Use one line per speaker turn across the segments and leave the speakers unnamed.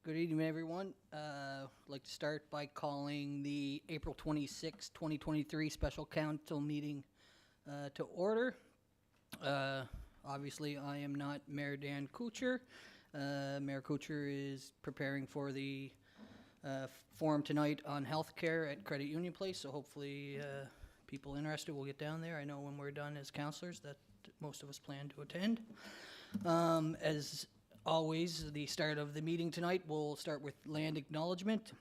Good evening, everyone. I'd like to start by calling the April 26, 2023 Special Council meeting to order. Obviously, I am not Mayor Dan Kuchar. Mayor Kuchar is preparing for the forum tonight on healthcare at Credit Union Place, so hopefully people interested will get down there. I know when we're done as councillors that most of us plan to attend. As always, the start of the meeting tonight, we'll start with land acknowledgement.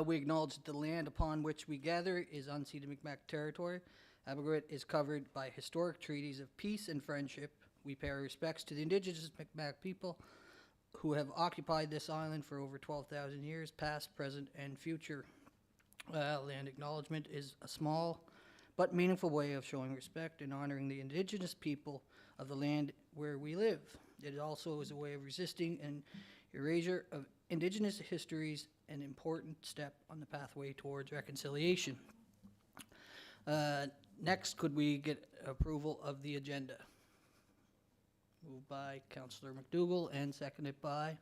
We acknowledge that the land upon which we gather is unceded Mi'kmaq territory. Abergwit is covered by historic treaties of peace and friendship. We pay our respects to the indigenous Mi'kmaq people who have occupied this island for over 12,000 years, past, present, and future. Land acknowledgement is a small but meaningful way of showing respect and honoring the indigenous people of the land where we live. It also is a way of resisting an erasure of indigenous histories, an important step on the pathway towards reconciliation. Next, could we get approval of the agenda? Moved by Councillor McDougall and seconded by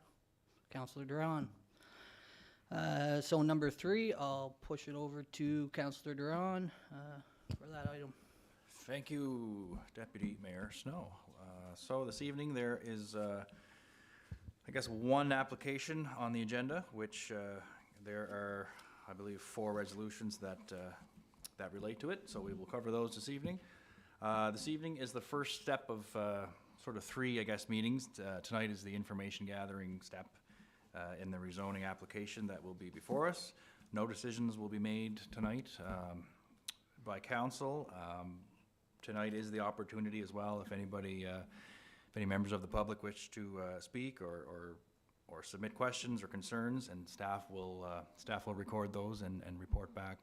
Councillor Doiron. So number 3, I'll push it over to Councillor Doiron for that item.
Thank you, Deputy Mayor Snow. So this evening there is, I guess, one application on the agenda, which there are, I believe, 4 resolutions that that relate to it. So we will cover those this evening. This evening is the first step of sort of 3, I guess, meetings. Tonight is the information gathering step in the rezoning application that will be before us. No decisions will be made tonight by council. Tonight is the opportunity as well, if anybody, if any members of the public wish to speak or submit questions or concerns, and staff will record those and report back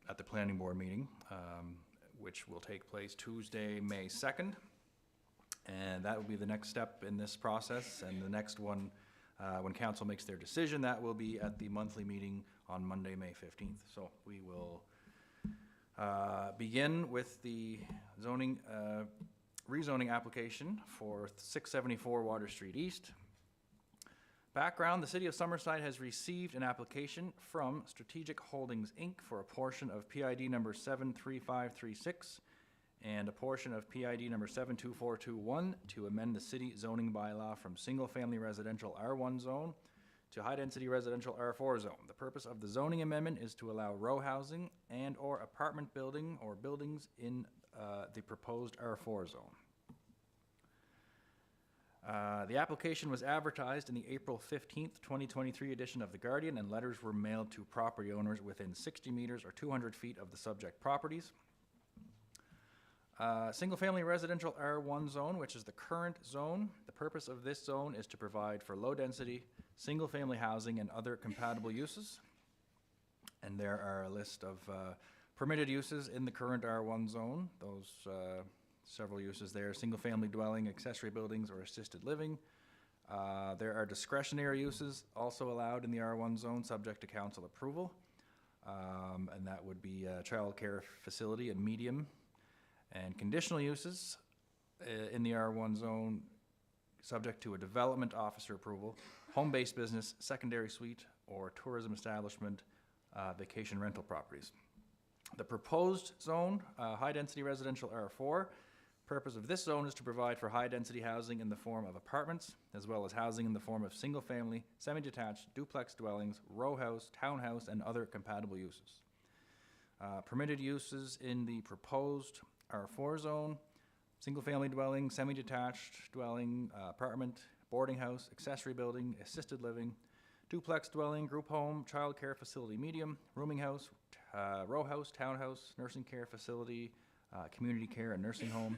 at the planning board meeting, which will take place Tuesday, May 2nd. And that will be the next step in this process. And the next one, when council makes their decision, that will be at the monthly meeting on Monday, May 15th. So we will begin with the zoning rezoning application for 674 Water Street East. Background: the City of Summerside has received an application from Strategic Holdings Inc. for a portion of PID number 73536 and a portion of PID number 72421 to amend the City Zoning Bylaw from single-family residential R1 zone to high-density residential R4 zone. The purpose of the zoning amendment is to allow row housing and or apartment building or buildings in the proposed R4 zone. The application was advertised in the April 15th, 2023 edition of The Guardian, and letters were mailed to property owners within 60 meters or 200 feet of the subject properties. Single-family residential R1 zone, which is the current zone. The purpose of this zone is to provide for low-density, single-family housing and other compatible uses. And there are a list of permitted uses in the current R1 zone. Those several uses there: single-family dwelling, accessory buildings, or assisted living. There are discretionary uses also allowed in the R1 zone, subject to council approval. And that would be a child care facility and medium. And conditional uses in the R1 zone, subject to a development officer approval, home-based business, secondary suite, or tourism establishment, vacation rental properties. The proposed zone, high-density residential R4. Purpose of this zone is to provide for high-density housing in the form of apartments, as well as housing in the form of single-family, semi-detached, duplex dwellings, row house, townhouse, and other compatible uses. Permitted uses in the proposed R4 zone: single-family dwelling, semi-detached dwelling, apartment, boarding house, accessory building, assisted living, duplex dwelling, group home, child care facility medium, rooming house, row house, townhouse, nursing care facility, community care and nursing home,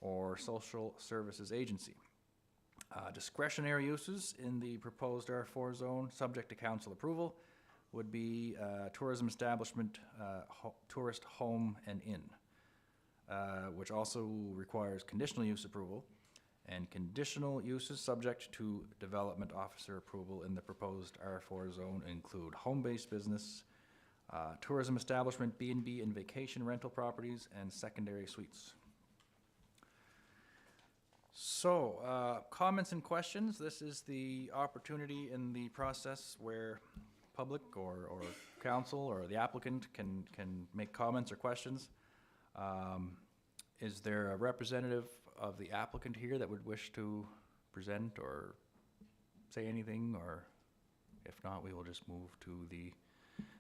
or social services agency. Discretionary uses in the proposed R4 zone, subject to council approval, would be tourism establishment, tourist home and inn, which also requires conditional use approval, and conditional uses subject to development officer approval in the proposed R4 zone include home-based business, tourism establishment, B&B and vacation rental properties, and secondary suites. So, comments and questions. This is the opportunity in the process where public or council or the applicant can make comments or questions. Is there a representative of the applicant here that would wish to present or say anything? Or if not, we will just move to the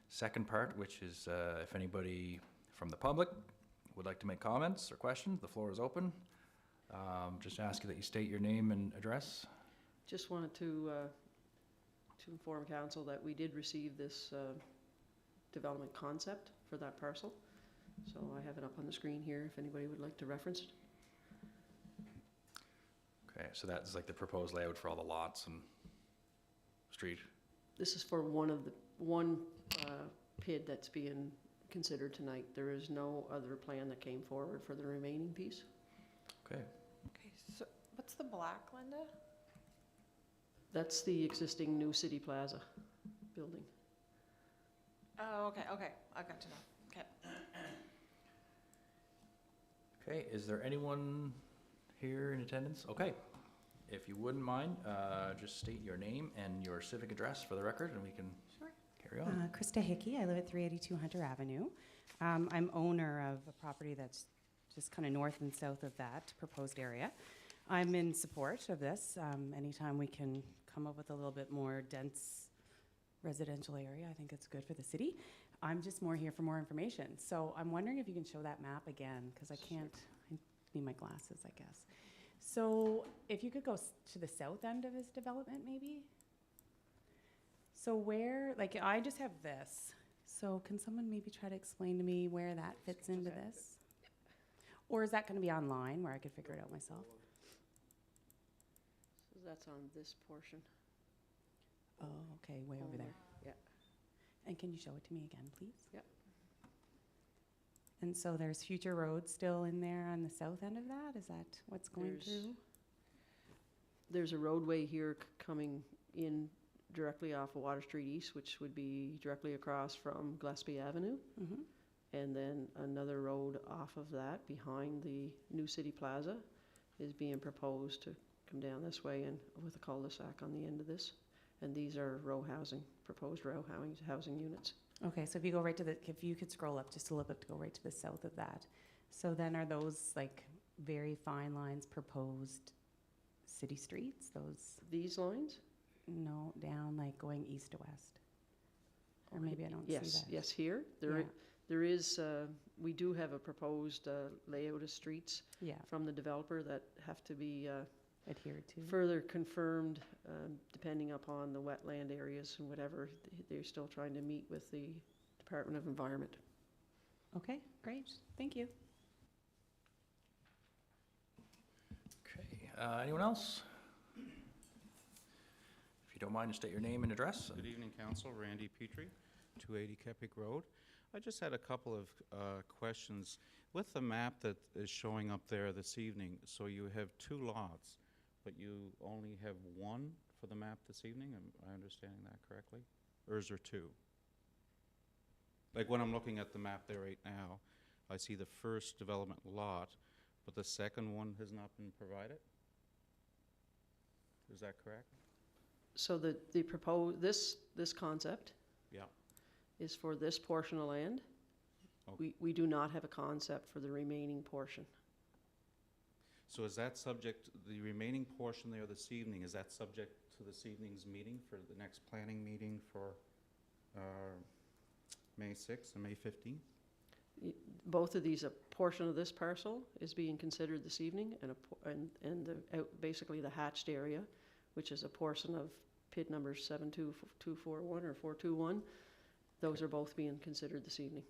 second part, which is if anybody from the public would like to make comments or questions, the floor is open. Just ask you that you state your name and address.
Just wanted to inform council that we did receive this development concept for that parcel. So I have it up on the screen here if anybody would like to reference it.
Okay, so that's like the proposed layout for all the lots and street.
This is for one PID that's being considered tonight. There is no other plan that came forward for the remaining piece.
Okay.
Okay, so what's the black, Linda?
That's the existing new City Plaza building.
Oh, okay, I got to know. Okay.
Okay, is there anyone here in attendance? Okay, if you wouldn't mind, just state your name and your civic address for the record, and we can carry on.
Krista Hickey. I live at 382 Hunter Avenue. I'm owner of a property that's just kind of north and south of that proposed area. I'm in support of this. Anytime we can come up with a little bit more dense residential area, I think it's good for the city. I'm just more here for more information. So I'm wondering if you can show that map again, because I can't, I need my glasses, I guess. So if you could go to the south end of this development, maybe? So where, like, I just have this. So can someone maybe try to explain to me where that fits into this? Or is that going to be online where I could figure it out myself?
So that's on this portion.
Oh, okay, way over there.
Yeah.
And can you show it to me again, please?
Yep.
And so there's future roads still in there on the south end of that? Is that what's going through?
There's a roadway here coming in directly off of Water Street East, which would be directly across from Gillespie Avenue.
Mm-hmm.
And then another road off of that behind the new City Plaza is being proposed to come down this way and with a cul-de-sac on the end of this. And these are row housing, proposed row housing units.
Okay, so if you go right to the, if you could scroll up just a little bit to go right to the south of that. So then are those like very fine lines proposed city streets? Those,
These lines?
no, down like going east to west? Or maybe I don't see that.
Yes, here.
Yeah.
There is, we do have a proposed layout of streets
Yeah,
from the developer that have to be
adhered to.
further confirmed depending upon the wetland areas and whatever. They're still trying to meet with the Department of Environment.
Okay, great. Thank you.
Okay, anyone else? If you don't mind, just state your name and address.
Good evening, Council. Randy Petrie, 280 Kepik Road. I just had a couple of questions. With the map that is showing up there this evening, so you have two lots, but you only have one for the map this evening? Am I understanding that correctly? Or is there two? Like when I'm looking at the map there right now, I see the first development lot, but the second one has not been provided? Is that correct?
So the proposed, this concept
Yeah.
is for this portion of land.
Okay.
We do not have a concept for the remaining portion.
So is that subject, the remaining portion there this evening, is that subject to this evening's meeting for the next planning meeting for May 6th and May 15th?
Both of these, a portion of this parcel is being considered this evening, and basically the hatched area, which is a portion of PID number 72241 or 421. Those are both being considered this evening.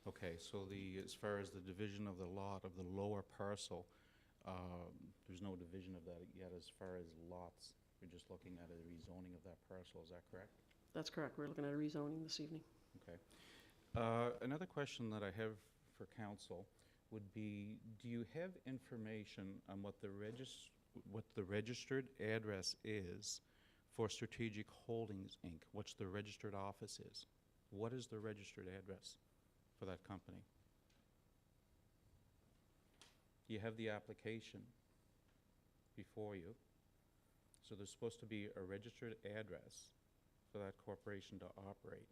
Okay, so as far as the division of the lot of the lower parcel, there's no division of that yet as far as lots. You're just looking at a rezoning of that parcel, is that correct?
That's correct. We're looking at a rezoning this evening.
Okay. Another question that I have for council would be, do you have information on what the registered address is for Strategic Holdings, Inc., which the registered office is? What is the registered address for that company? Do you have the application? before you. So there's supposed to be a registered address for that corporation to operate.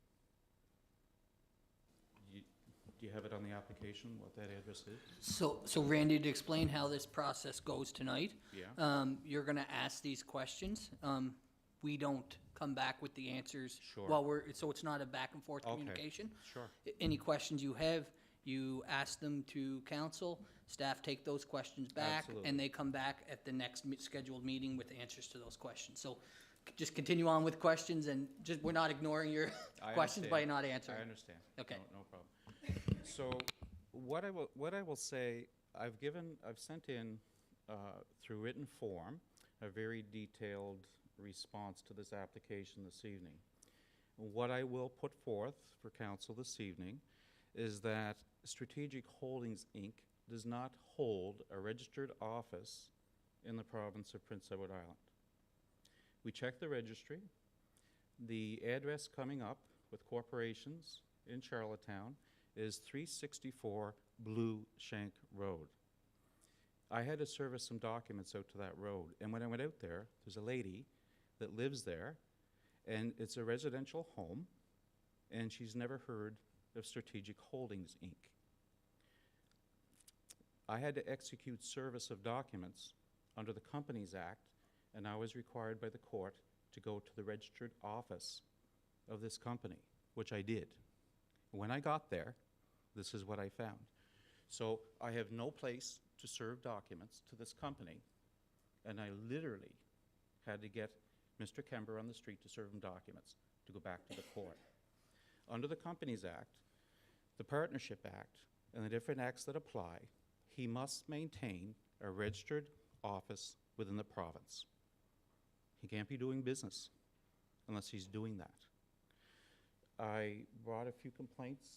Do you have it on the application, what that address is?
So Randy, to explain how this process goes tonight,
Yeah?
you're gonna ask these questions. We don't come back with the answers.
Sure.
While so it's not a back and forth
Okay.
communication.
Sure.
Any questions you have, you ask them to council, staff take those questions back,
Absolutely.
and they come back at the next scheduled meeting with answers to those questions. So just continue on with questions, and just, we're not ignoring your
I
questions by
understand.
not
I
answering.
understand.
Okay.
No problem. So what I will say, I've sent in through written form a very detailed response to this application this evening. What I will put forth for council this evening is that Strategic Holdings, Inc. does not hold a registered office in the province of Prince Edward Island. We checked the registry. The address coming up with corporations in Charlottetown is 364 Blue Shank Road. I had to service some documents out to that road, and when I went out there, there's a lady that lives there, and it's a residential home, and she's never heard of Strategic Holdings, Inc. I had to execute service of documents under the Companies Act, and I was required by the court to go to the registered office of this company, which I did. When I got there, this is what I found. So I have no place to serve documents to this company, and I literally had to get Mr. Kember on the street to serve him documents to go back to the court. Under the Companies Act, the Partnership Act, and the different acts that apply, he must maintain a registered office within the province. He can't be doing business unless he's doing that. I brought a few complaints,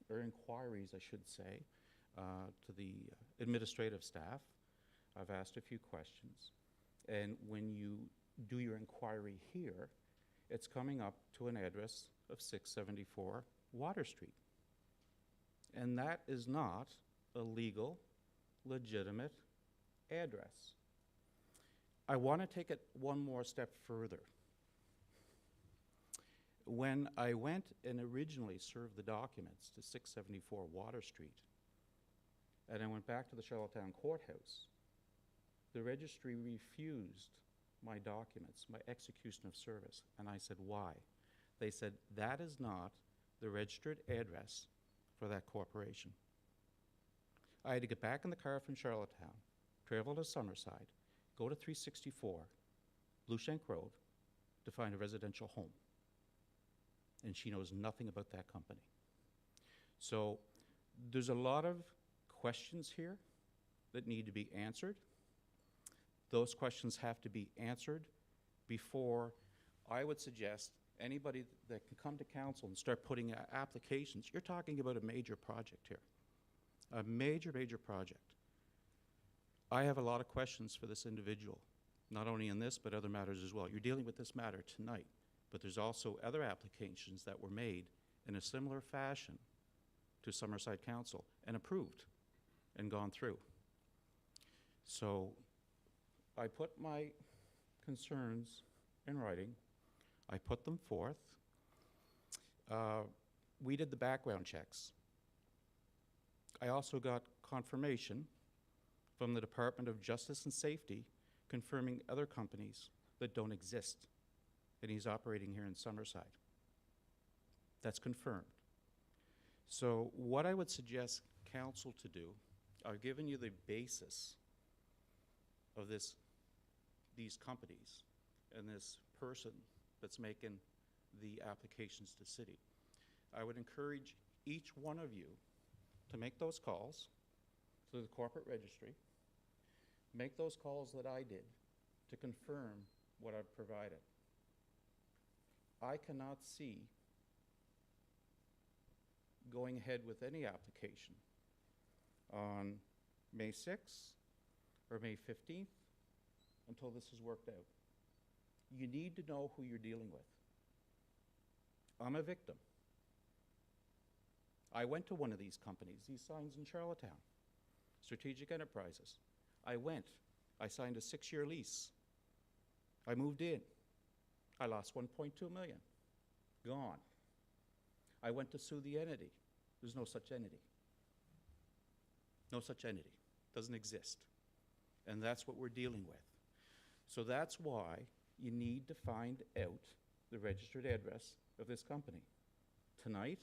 or inquiries, I should say, to the administrative staff. I've asked a few questions. And when you do your inquiry here, it's coming up to an address of 674 Water Street. And that is not a legal, legitimate address. I want to take it one more step further. When I went and originally served the documents to 674 Water Street, and I went back to the Charlottetown Courthouse, the registry refused my documents, my execution of service, and I said, why? They said, that is not the registered address for that corporation. I had to get back in the car from Charlottetown, travel to Summerside, go to 364 Blue Shank Road to find a residential home. And she knows nothing about that company. So there's a lot of questions here that need to be answered. Those questions have to be answered before I would suggest anybody that can come to council and start putting applications. You're talking about a major project here, a major, major project. I have a lot of questions for this individual, not only in this, but other matters as well. You're dealing with this matter tonight, but there's also other applications that were made in a similar fashion to Summerside Council and approved and gone through. So I put my concerns in writing. I put them forth. We did the background checks. I also got confirmation from the Department of Justice and Safety confirming other companies that don't exist, and he's operating here in Summerside. That's confirmed. So what I would suggest council to do, I've given you the basis of these companies and this person that's making the applications to city. I would encourage each one of you to make those calls to the corporate registry, make those calls that I did to confirm what I've provided. I cannot see going ahead with any application on May 6th or May 15th until this is worked out. You need to know who you're dealing with. I'm a victim. I went to one of these companies, these signs in Charlottetown, Strategic Enterprises. I went. I signed a 6-year lease. I moved in. I lost 1.2 million. Gone. I went to sue the entity. There's no such entity. No such entity. Doesn't exist. And that's what we're dealing with. So that's why you need to find out the registered address of this company. Tonight,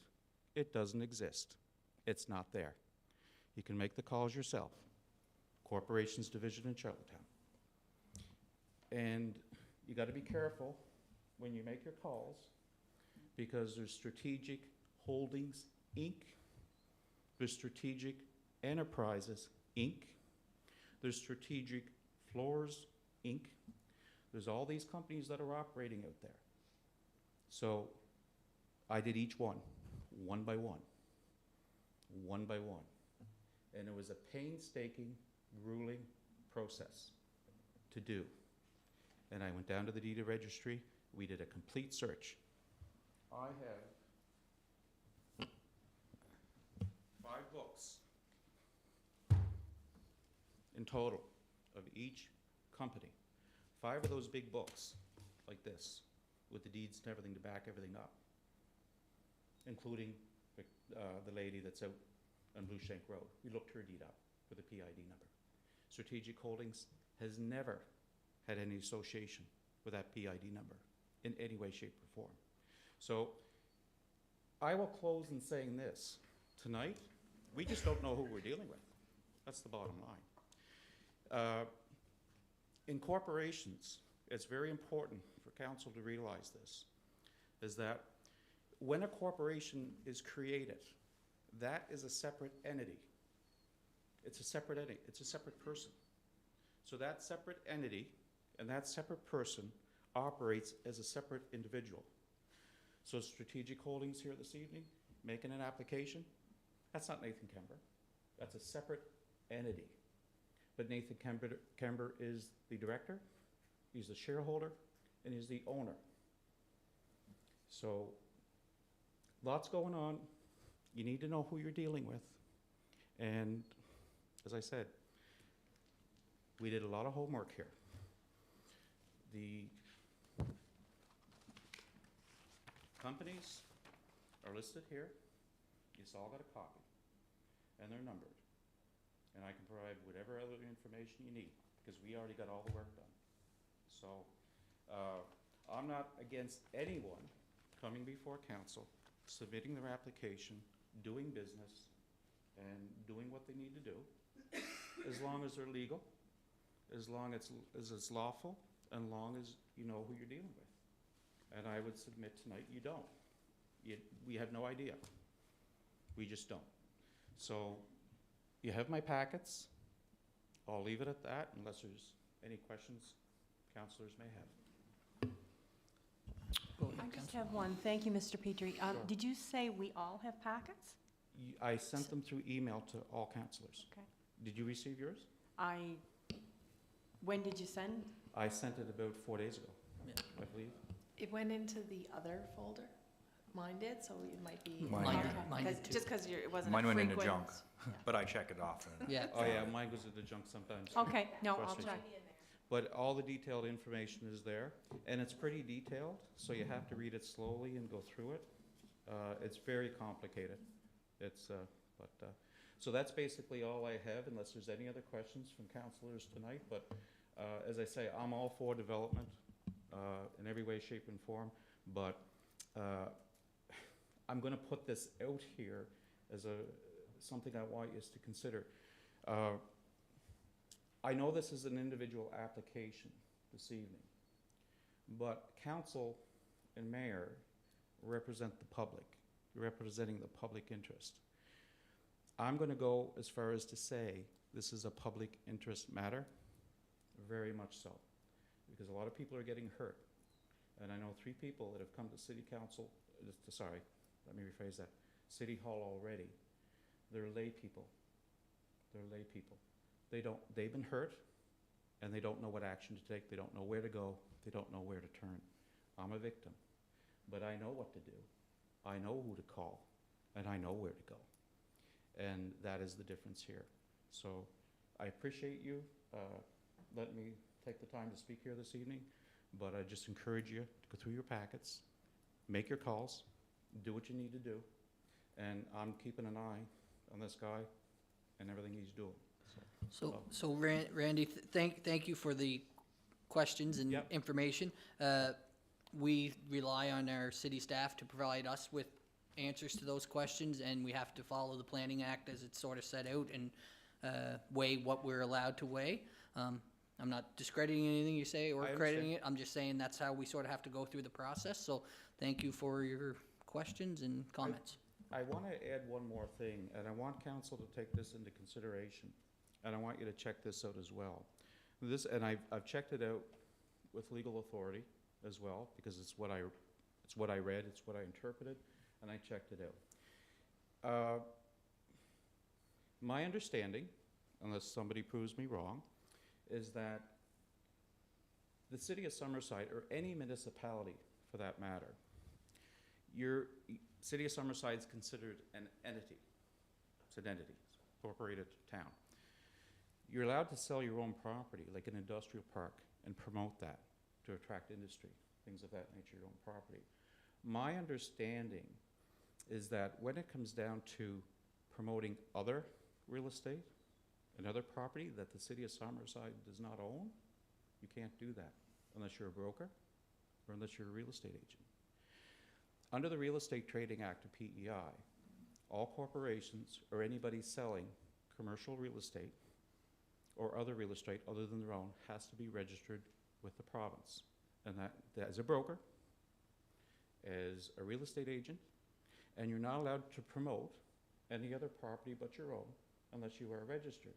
it doesn't exist. It's not there. You can make the calls yourself. Corporations Division in Charlottetown. And you got to be careful when you make your calls, because there's Strategic Holdings, Inc., there's Strategic Enterprises, Inc., there's Strategic Floors, Inc., there's all these companies that are operating out there. So I did each one by one, one by one. And it was a painstaking, grueling process to do. And I went down to the deed of registry. We did a complete search. I have 5 books in total of each company. 5 of those big books, like this, with the deeds and everything to back everything up, including the lady that's out on Blue Shank Road. We looked her deed up with a PID number. Strategic Holdings has never had any association with that PID number in any way, shape, or form. So I will close in saying this. Tonight, we just don't know who we're dealing with. That's the bottom line. In corporations, it's very important for council to realize this, is that when a corporation is created, that is a separate entity. It's a separate entity. It's a separate person. So that separate entity and that separate person operates as a separate individual. So Strategic Holdings here this evening, making an application, that's not Nathan Kember. That's a separate entity. But Nathan Kember is the director, he's the shareholder, and he's the owner. So lots going on. You need to know who you're dealing with. And as I said, we did a lot of homework here. The companies are listed here. It's all got a copy, and they're numbered. And I can provide whatever other information you need, because we already got all the work done. So I'm not against anyone coming before council, submitting their application, doing business, and doing what they need to do, as long as they're legal, as long as it's lawful, and long as you know who you're dealing with. And I would submit tonight you don't. We have no idea. We just don't. So you have my packets. I'll leave it at that unless there's any questions councillors may have.
Go ahead,
I just
Councillor.
have one. Thank you, Mr. Petrie.
Sure.
Did you say we all have packets?
I sent them through email to all councillors.
Okay.
Did you receive yours?
When did you send?
I sent it about 4 days ago,
Yeah.
I believe.
It went into the other folder. Mine did, so it might be.
Mine did.
Mine did too.
Just because it wasn't
Mine
a
went into
frequent-
junk, but I check it often.
Yeah.
Oh yeah, mine goes to the junk sometimes.
Okay, no, I'll
Frustration.
check.
But all the detailed information is there, and it's pretty detailed, so you have to read it slowly and go through it. It's very complicated. So that's basically all I have, unless there's any other questions from councillors tonight. But as I say, I'm all for development in every way, shape, and form. But I'm going to put this out here as something I want you to consider. I know this is an individual application this evening, but council and mayor represent the public, representing the public interest. I'm going to go as far as to say this is a public interest matter, very much so, because a lot of people are getting hurt. And I know 3 people that have come to city council, sorry, let me rephrase that, city hall already. They're lay people. They're lay people. They've been hurt, and they don't know what action to take. They don't know where to go. They don't know where to turn. I'm a victim, but I know what to do. I know who to call, and I know where to go. And that is the difference here. So I appreciate you letting me take the time to speak here this evening, but I just encourage you to go through your packets, make your calls, do what you need to do, and I'm keeping an eye on this guy and everything he's doing.
So Randy, thank you for the questions and
Yep.
information. We rely on our city staff to provide us with answers to those questions, and we have to follow the Planning Act as it's sort of set out and weigh what we're allowed to weigh. I'm not discrediting anything you say or
I
crediting it. I'm just saying that's how we sort of have to go through the process. So thank you for your questions and comments.
I want to add one more thing, and I want council to take this into consideration, and I want you to check this out as well. This, and I've checked it out with legal authority as well, because it's what I read, it's what I interpreted, and I checked it out. My understanding, unless somebody proves me wrong, is that the City of Summerside, or any municipality for that matter, your City of Summerside is considered an entity. It's an entity, it's a incorporated town. You're allowed to sell your own property, like an industrial park, and promote that to attract industry, things of that nature, your own property. My understanding is that when it comes down to promoting other real estate and other property that the City of Summerside does not own, you can't do that unless you're a broker or unless you're a real estate agent. Under the Real Estate Trading Act of PEI, all corporations or anybody selling commercial real estate or other real estate other than their own has to be registered with the province. And that as a broker, as a real estate agent, and you're not allowed to promote any other property but your own unless you are registered.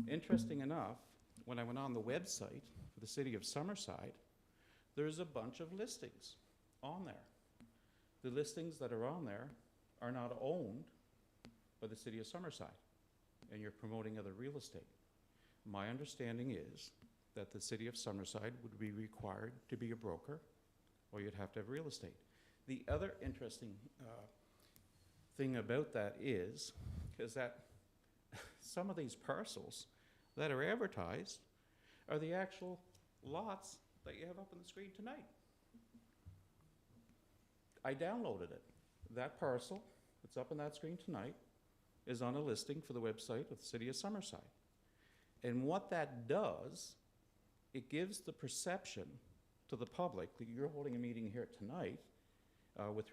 Interesting enough, when I went on the website for the City of Summerside, there's a bunch of listings on there. The listings that are on there are not owned by the City of Summerside, and you're promoting other real estate. My understanding is that the City of Summerside would be required to be a broker, or you'd have to have real estate. The other interesting thing about that is that some of these parcels that are advertised are the actual lots that you have up on the screen tonight. I downloaded it. That parcel that's up on that screen tonight is on a listing for the website of the City of Summerside. And what that does, it gives the perception to the public that you're holding a meeting here tonight with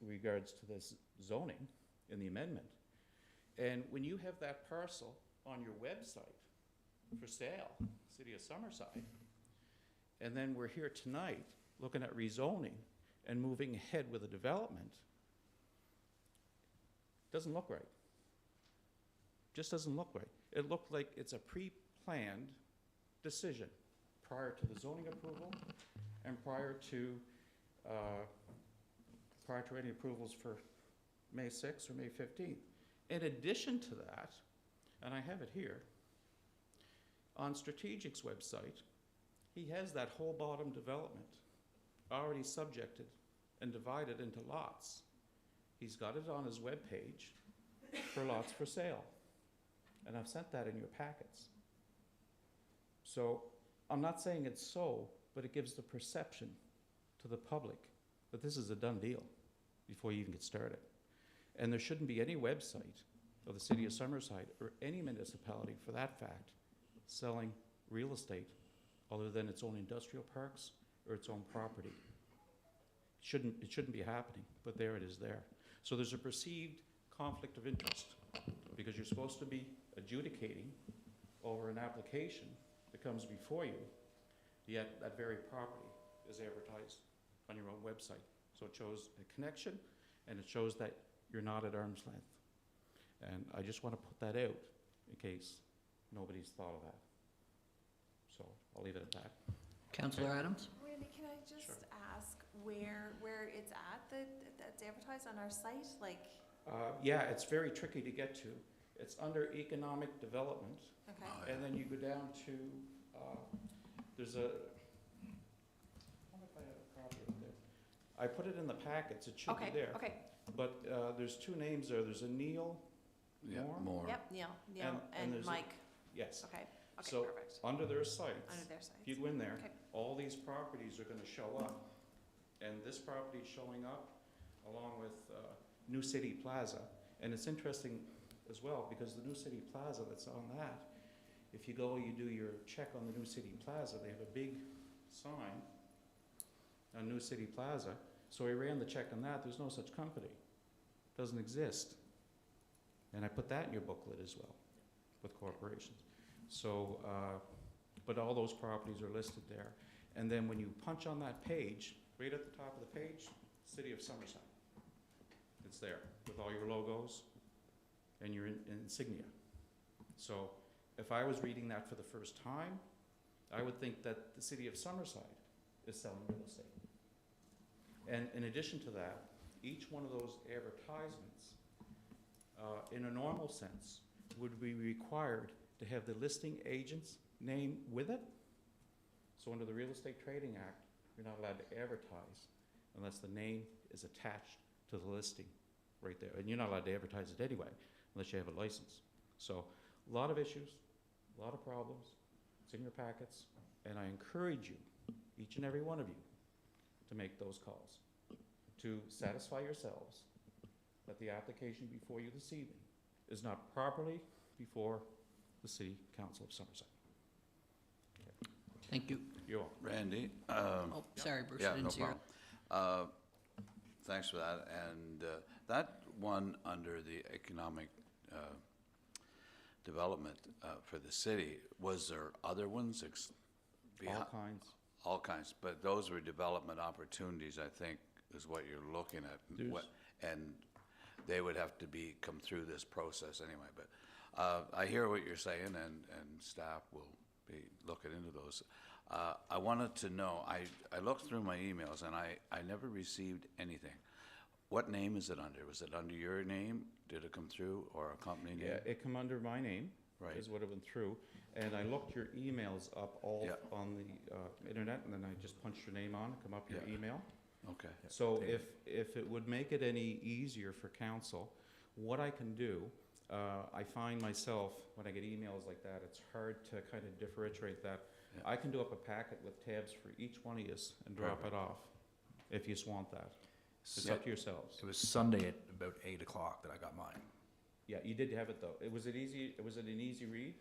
regards to this zoning in the amendment. And when you have that parcel on your website for sale, City of Summerside, and then we're here tonight looking at rezoning and moving ahead with a development, doesn't look right. Just doesn't look right. It looked like it's a pre-planned decision prior to the zoning approval and prior to any approvals for May 6th or May 15th. In addition to that, and I have it here, on Strategic's website, he has that whole bottom development already subjected and divided into lots. He's got it on his webpage for lots for sale. And I've sent that in your packets. So I'm not saying it's so, but it gives the perception to the public that this is a done deal before you even get started. And there shouldn't be any website of the City of Summerside or any municipality for that fact selling real estate other than its own industrial parks or its own property. It shouldn't be happening, but there it is there. So there's a perceived conflict of interest because you're supposed to be adjudicating over an application that comes before you, yet that very property is advertised on your own website. So it shows a connection and it shows that you're not at arm's length. And I just want to put that out in case nobody's thought of that. So I'll leave it at that.
Councillor Adams?
Randy, can I just
Sure.
ask where it's at that's advertised on our site? Like,
Yeah, it's very tricky to get to. It's under economic development,
okay.
and then you go down to, there's a, I wonder if I have a copy of it there. I put it in the packets, it should be there.
Okay,
But there's two names there. There's a Neil Moore.
yep, Neil
And
and
there's a-
Mike,
Yes.
okay.
Okay,
So,
perfect.
under their sites,
Under their sites.
if you go in there,
Okay.
all these properties are gonna show up. And this property is showing up along with New City Plaza. And it's interesting as well, because the New City Plaza that's on that, if you go, you do your check on the New City Plaza, they have a big sign on New City Plaza. So I ran the check on that, there's no such company. Doesn't exist. And I put that in your booklet as well, with corporations. So, but all those properties are listed there. And then when you punch on that page, right at the top of the page, City of Summerside. It's there with all your logos and your insignia. So if I was reading that for the first time, I would think that the City of Summerside is selling real estate. And in addition to that, each one of those advertisements, in a normal sense, would be required to have the listing agent's name with it. So under the Real Estate Trading Act, you're not allowed to advertise unless the name is attached to the listing right there. And you're not allowed to advertise it anyway, unless you have a license. So a lot of issues, a lot of problems. It's in your packets. And I encourage you, each and every one of you, to make those calls, to satisfy yourselves that the application before you this evening is not properly before the City Council of Summerside.
Thank you.
You're welcome.
Randy?
Oh, sorry, Bruce, I
Yeah, no
didn't see your.
problem. Thanks for that. And that one under the economic development for the city, was there other ones?
All kinds.
All kinds, but those were development opportunities, I think, is what you're looking at. And they would have to come through this process anyway. But I hear what you're saying, and staff will be looking into those. I wanted to know, I looked through my emails and I never received anything. What name is it under? Was it under your name? Did it come through, or a company name?
Yeah, it come under my name,
Right.
is what it went through. And I looked your emails up all
Yeah.
on the internet, and then I just punched your name on, come up your
Yeah.
email.
Okay.
So if it would make it any easier for council, what I can do, I find myself, when I get emails like that, it's hard to kind of differentiate that.
Yeah.
I can do up a packet with tabs for each one of yous and drop it off, if you just want that. It's up to yourselves.
It was Sunday at about 8 o'clock that I got mine.
Yeah, you did have it though. Was it an easy read?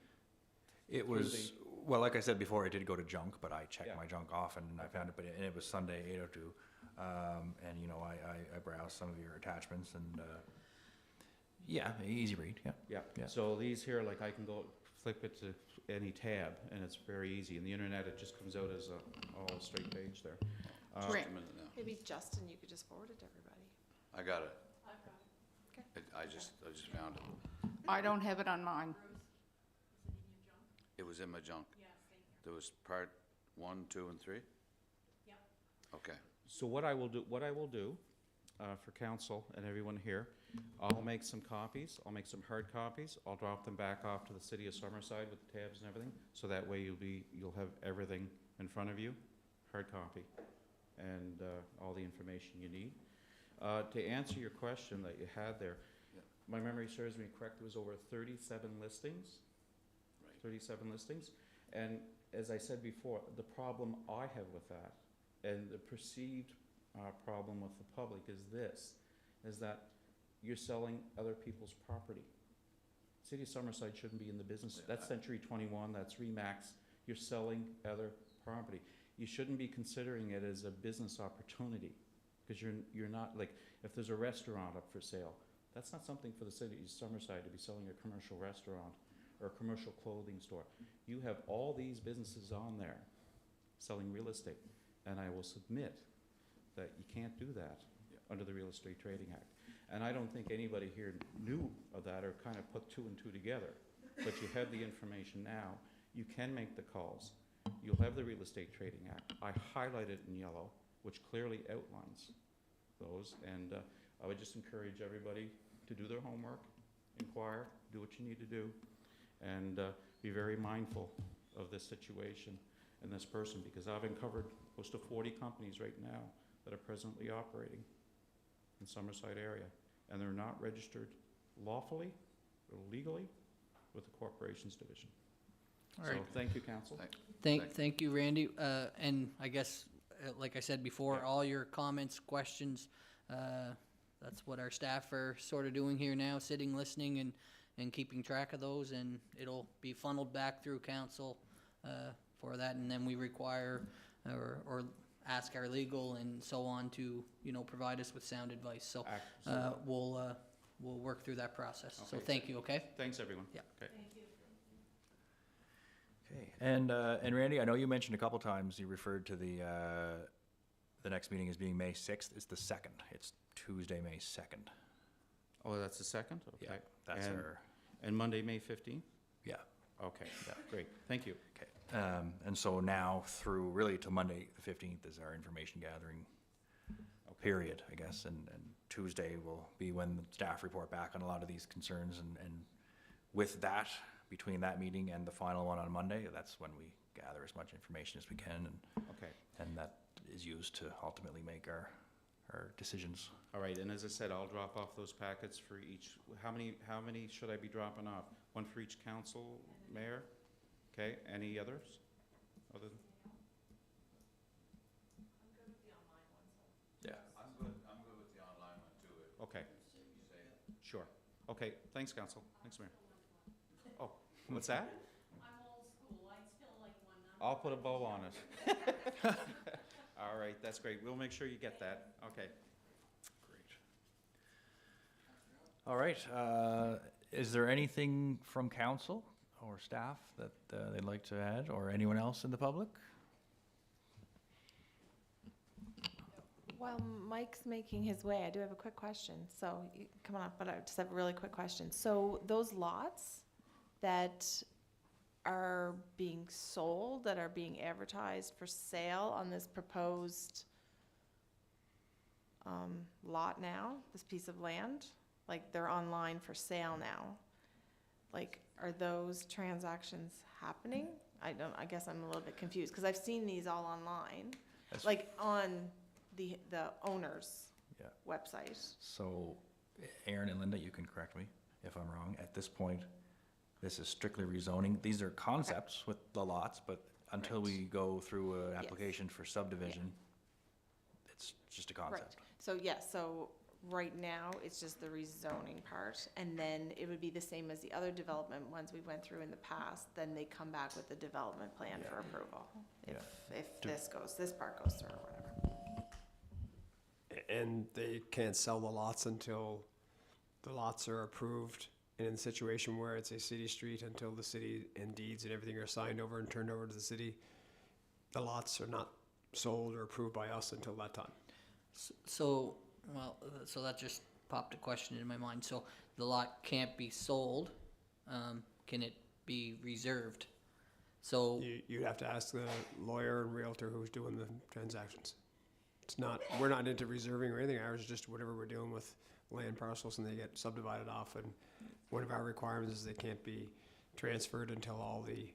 It was, well, like I said before, it did go to junk, but I checked
Yeah.
my junk off and I found it, and it was Sunday, 8:02. And, you know, I browsed some of your attachments and, yeah, easy read, yeah.
Yeah.
Yeah.
So these here, like I can go flip it to any tab, and it's very easy. And the internet, it just comes out as all straight page there.
Just a minute now.
Maybe Justin, you could just forward it to everybody.
I got it.
I've got it. Okay.
I just found it.
I don't have it on mine.
It was in my junk. There was part 1, 2, and 3? Yep. Okay.
So what I will do for council and everyone here, I'll make some copies. I'll make some hard copies. I'll drop them back off to the City of Summerside with the tabs and everything. So that way you'll have everything in front of you, hard copy, and all the information you need. To answer your question that you had there,
Yeah.
my memory serves me correct, there was over 37 listings.
Right.
37 listings. And as I said before, the problem I have with that, and the perceived problem with the public is that you're selling other people's property. City of Summerside shouldn't be in the business.
Yeah,
That's Century 21, that's Remax. You're selling other property. You shouldn't be considering it as a business opportunity, because you're not, like, if there's a restaurant up for sale, that's not something for the City of Summerside to be selling a commercial restaurant or a commercial clothing store. You have all these businesses on there selling real estate, and I will submit that you can't do that under the Real Estate Trading Act. And I don't think anybody here knew of that or kind of put 2 and 2 together, but you have the information now. You can make the calls. You'll have the Real Estate Trading Act. I highlighted in yellow, which clearly outlines those, and I would just encourage everybody to do their homework, inquire, do what you need to do, and be very mindful of this situation and this person, because I've uncovered close to 40 companies right now that are presently operating in Summerside area, and they're not registered lawfully or legally with the Corporations Division.
All right.
So, thank you, council.
Thank you, Randy. And I guess, like I said before, all your comments, questions, that's what our staff are sort of doing here now, sitting, listening, and keeping track of those, and it'll be funneled back through council for that, and then we require or ask our legal and so on to, provide us with sound advice. So we'll work through that process. So
Okay.
thank you, okay?
Thanks, everyone.
Yeah.
Okay.
Okay, and Randy, I know you mentioned a couple times, you referred to the next meeting as being May 6th. It's the 2nd. It's Tuesday, May 2nd.
Oh, that's the 2nd?
Yeah,
Okay.
that's
And-
our,
And Monday, May 15th?
yeah.
Okay, great. Thank you.
Okay, and so now through really to Monday, the 15th is our information gathering period, I guess, and Tuesday will be when the staff report back on a lot of these concerns, and with that, between that meeting and the final one on Monday, that's when we gather as much information as we can,
Okay.
and that is used to ultimately make our decisions.
All right, and as I said, I'll drop off those packets for each, how many should I be dropping off? One for each council, mayor? Okay, any others? Other than?
Yeah.
I'm good with the online one too.
Okay. Sure. Okay, thanks, council. Thanks, mayor. Oh, what's that?
I'm old school, I still like one number.
I'll put a bow on it. All right, that's great. We'll make sure you get that. Okay.
Great. All right, is there anything from council or staff that they'd like to add, or anyone else in the public?
While Mike's making his way, I do have a quick question. So, come on up, but I just have a really quick question. So, those lots that are being sold, that are being advertised for sale on this proposed lot now, this piece of land, like they're online for sale now, like, are those transactions happening? I guess I'm a little bit confused, because I've seen these all online,
That's-
like on the owner's
Yeah.
website.
So, Aaron and Linda, you can correct me if I'm wrong. At this point, this is strictly rezoning. These are concepts with the lots, but until
Right.
we go through an
Yes.
application for subdivision, it's just a concept.
So, yes, so right now, it's just the rezoning part, and then it would be the same as the other development ones we went through in the past, then they come back with the development plan for approval. If this part goes through or whatever.
And they can't sell the lots until the lots are approved, and in a situation where it's a city street, until the city and deeds and everything are signed over and turned over to the city, the lots are not sold or approved by us until that time.
So that just popped a question in my mind. So the lot can't be sold, can it be reserved? So,
You'd have to ask the lawyer and realtor who's doing the transactions. It's not, we're not into reserving or anything, ours is just whatever we're doing with land parcels and they get subdivided off, and one of our requirements is they can't be transferred until all the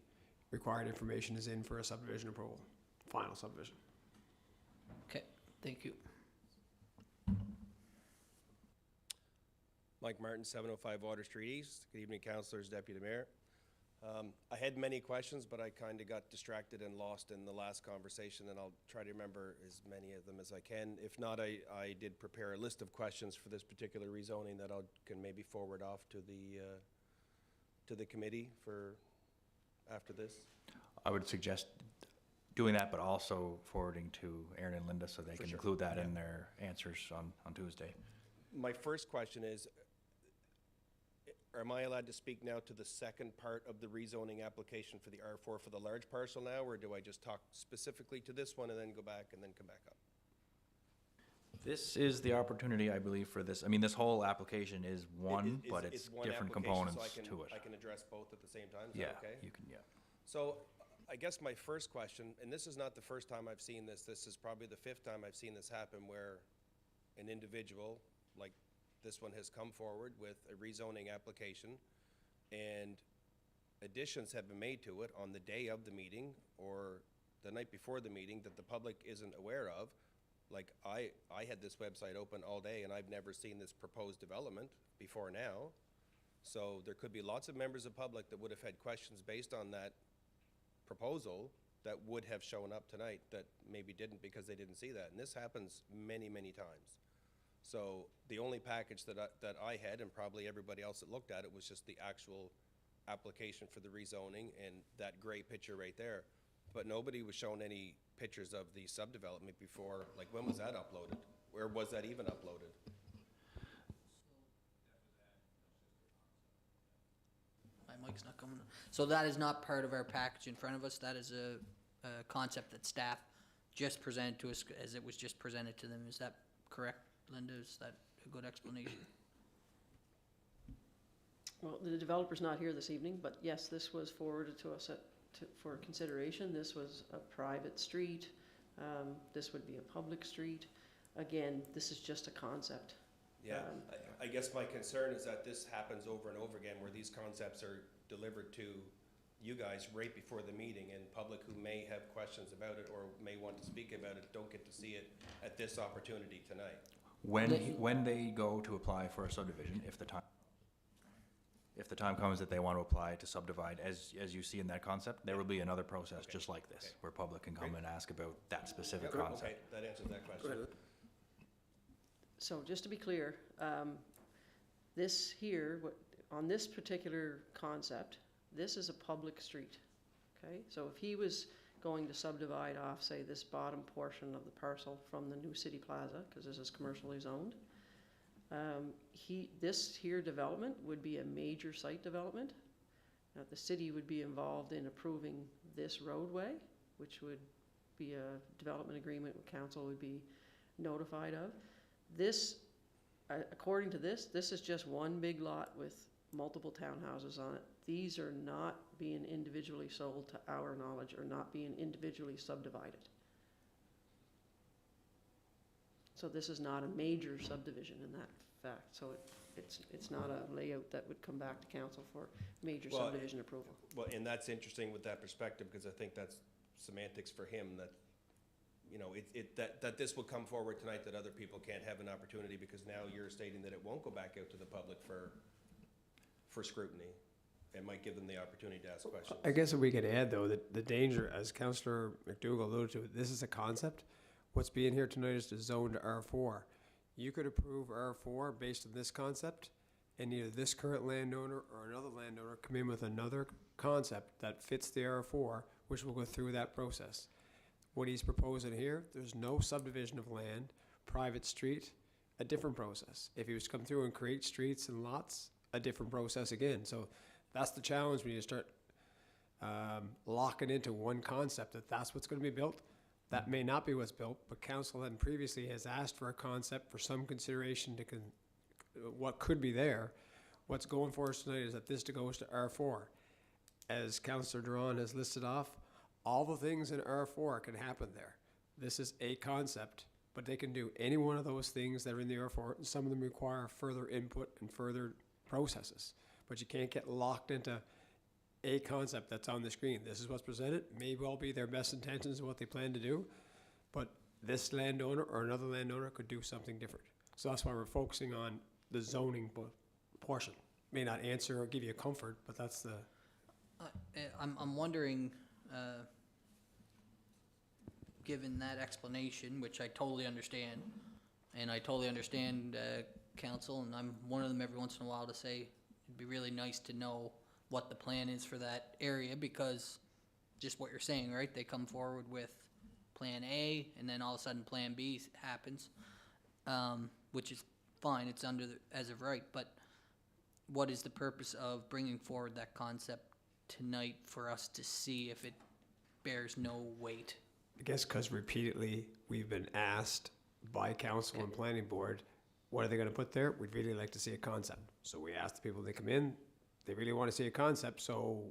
required information is in for a subdivision approval, final subdivision.
okay, thank you.
Mike Martin, 705 Water Street East. Good evening, councillors, deputy mayor. I had many questions, but I kind of got distracted and lost in the last conversation, and I'll try to remember as many of them as I can. If not, I did prepare a list of questions for this particular rezoning that I can maybe forward off to the committee for after this.
I would suggest doing that, but also forwarding to Aaron and Linda so they
For
can
sure.
include that in their answers on Tuesday.
My first question is, am I allowed to speak now to the second part of the rezoning application for the R4 for the large parcel now, or do I just talk specifically to this one and then go back and then come back up?
This is the opportunity, I believe, for this. I mean, this whole application is one, but it's
one
different
application,
components
so
to it.
I can address both at the same time, is
Yeah,
that okay?
you can, yeah.
So I guess my first question, and this is not the first time I've seen this is probably the 5th time I've seen this happen, where an individual like this one has come forward with a rezoning application, and additions have been made to it on the day of the meeting or the night before the meeting that the public isn't aware of. Like, I had this website open all day, and I've never seen this proposed development before now. So there could be lots of members of public that would have had questions based on that proposal that would have shown up tonight that maybe didn't because they didn't see that. And this happens many, many times. So the only package that I had, and probably everybody else that looked at it, was just the actual application for the rezoning and that gray picture right there. But nobody was shown any pictures of the subdevelopment before. Like, when was that uploaded? Where was that even uploaded?
My mic's not coming. So that is not part of our package in front of us. That is a concept that staff just presented to us as it was just presented to them. Is that correct, Linda? Is that a good explanation?
Well, the developer's not here this evening, but yes, this was forwarded to us for consideration. This was a private street. This would be a public street. Again, this is just a concept.
Yeah, I guess my concern is that this happens over and over again, where these concepts are delivered to you guys right before the meeting, and public who may have questions about it or may want to speak about it don't get to see it at this opportunity tonight.
When they go to apply for a subdivision, if the time comes that they want to apply to subdivide, as you see in that concept, there will be another process just like this, where public can come and ask about that specific concept.
Okay, that answers that question.
So just to be clear, this here, on this particular concept, this is a public street, okay? So if he was going to subdivide off, say, this bottom portion of the parcel from the new city plaza, because this is commercially zoned, this here development would be a major site development. Now, the city would be involved in approving this roadway, which would be a development agreement where council would be notified of. This, according to this is just one big lot with multiple townhouses on it. These are not being individually sold, to our knowledge, or not being individually subdivided. So this is not a major subdivision in that fact. So it's not a layout that would come back to council for major subdivision approval.
Well, and that's interesting with that perspective, because I think that's semantics for him, that, you know, that this will come forward tonight, that other people can't have an opportunity, because now you're stating that it won't go back out to the public for scrutiny. It might give them the opportunity to ask questions.
I guess if we could add, though, that the danger, as Councillor McDougall alluded to, this is a concept. What's being here tonight is to zone to R4. You could approve R4 based on this concept, and either this current landowner or another landowner come in with another concept that fits the R4, which will go through that process. What he's proposing here, there's no subdivision of land, private street, a different process. If he was to come through and create streets and lots, a different process again. So that's the challenge when you start locking into one concept, that's what's going to be built. That may not be what's built, but council then previously has asked for a concept for some consideration to what could be there. What's going for us tonight is that this goes to R4. As Councillor Doiron has listed off, all the things in R4 can happen there. This is a concept, but they can do any one of those things that are in the R4, and some of them require further input and further processes. But you can't get locked into a concept that's on the screen. This is what's presented. May well be their best intentions of what they plan to do, but this landowner or another landowner could do something different. So that's why we're focusing on the zoning portion. May not answer or give you comfort, but that's the...
I'm wondering, given that explanation, which I totally understand, and I totally understand council, and I'm one of them every once in a while to say it'd be really nice to know what the plan is for that area, because just what you're saying, right? They come forward with plan A, and then all of a sudden plan B happens, which is fine, it's under as of right, but what is the purpose of bringing forward that concept tonight for us to see if it bears no weight?
I guess because repeatedly we've been asked by council and planning board, what are they going to put there? We'd really like to see a concept. So we ask the people that come in, they really want to see a concept. So